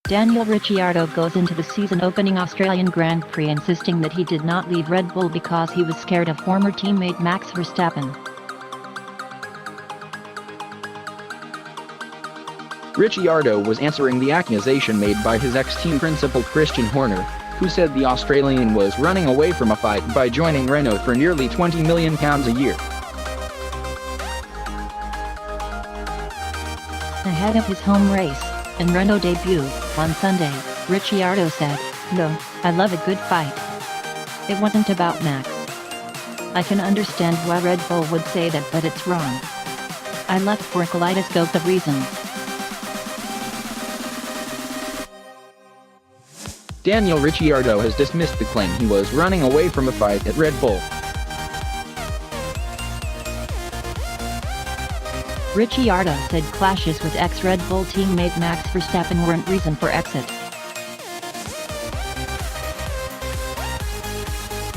Daniel Ricciardo goes into the season-opening Australian Grand Prix insisting that he did not leave Red Bull because he was scared of former teammate Max Verstappen. Ricciardo was answering the accusation made by his ex-team principal Christian Horner, who said the Australian was running away from a fight by joining Renault for nearly £20 million a year. Ahead of his home race and Renault debut on Sunday, Ricciardo said, "No, I love a good fight. It wasn't about Max. I can understand why Red Bull would say that, but it's wrong. I left for a kaleidoscope of reasons." Daniel Ricciardo has dismissed the claim he was running away from a fight at Red Bull. Ricciardo said clashes with ex-Red Bull teammate Max Verstappen weren't reason for exit.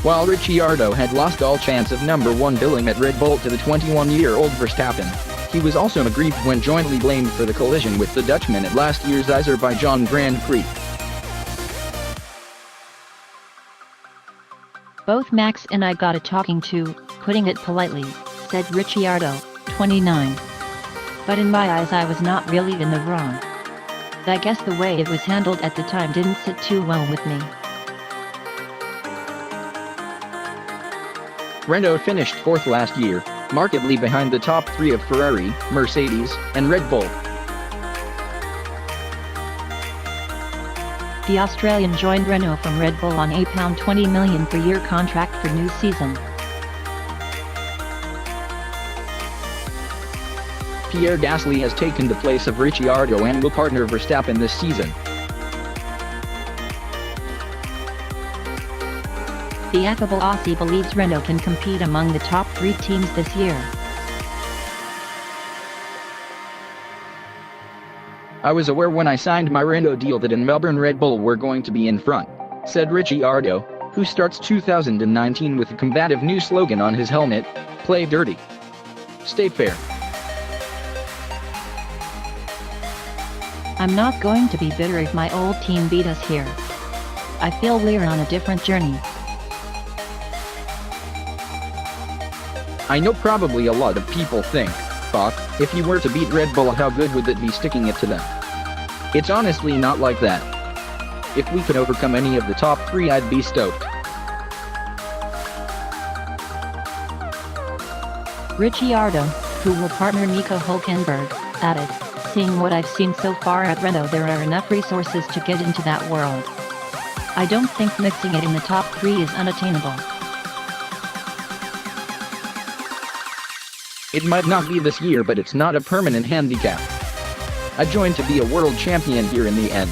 While Ricciardo had lost all chance of number one billing at Red Bull to the 21-year-old Verstappen, he was also aggrieved when jointly blamed for the collision with the Dutchman at last year's Azerbaijan Grand Prix. "Both Max and I got a talking to, putting it politely," said Ricciardo, 29. "But in my eyes I was not really in the wrong. I guess the way it was handled at the time didn't sit too well with me." Renault finished fourth last year, markedly behind the top three of Ferrari, Mercedes, and Red Bull. The Australian joined Renault from Red Bull on a £20 million per year contract for new season. Pierre Gasly has taken the place of Ricciardo and will partner Verstappen this season. The affable Aussie believes Renault can compete among the top three teams this year. "I was aware when I signed my Renault deal that in Melbourne Red Bull were going to be in front," said Ricciardo, who starts 2019 with a combative new slogan on his helmet: "Play dirty. Stay fair." "I'm not going to be bitter if my old team beat us here. I feel we're on a different journey. "I know probably a lot of people think, fuck, if you were to beat Red Bull, how good would that be sticking it to them? It's honestly not like that. If we could overcome any of the top three, I'd be stoked." Ricciardo, who will partner Nico Hülkenberg, added, "Seeing what I've seen so far at Renault, there are enough resources to get into that world. I don't think mixing it in the top three is unattainable. "It might not be this year, but it's not a permanent handicap. I joined to be a world champion here in the end."